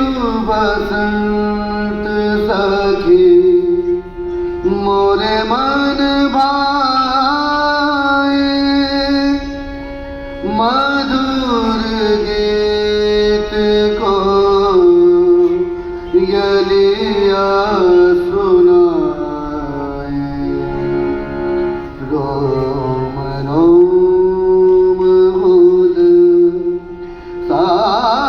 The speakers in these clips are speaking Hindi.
ऋतु बसंत सखी मोरे मन भाए, मधुर गीत को यलिया सुनाए। रोम रोम हुल साए,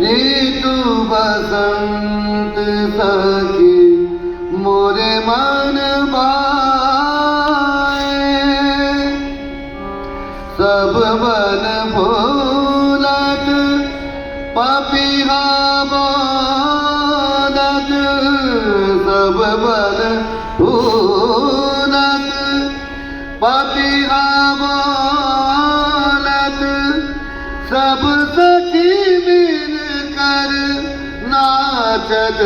ऋतु बसंत सखी मोरे मन भाए। सब बन फूलत पपीहा बोलत, सब बन फूलत पपीहा बोलत, सब सखी मिल कर नाचत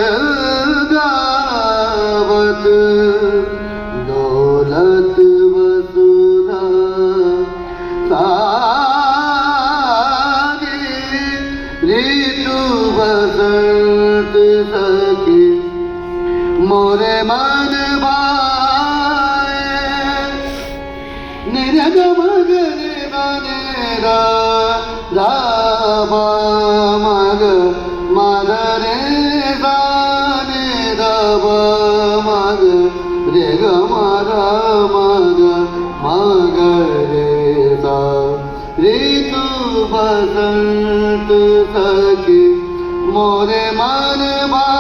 गावत। डोलत वसुधा सारी, ऋतु बसंत सखी मोरे मन भाए। निरग मग निरा धाबा मग मगरे गाने धाबा मग रे ग मगा मग मगरे सा। ऋतु बसंत सखी मोरे मन भाए।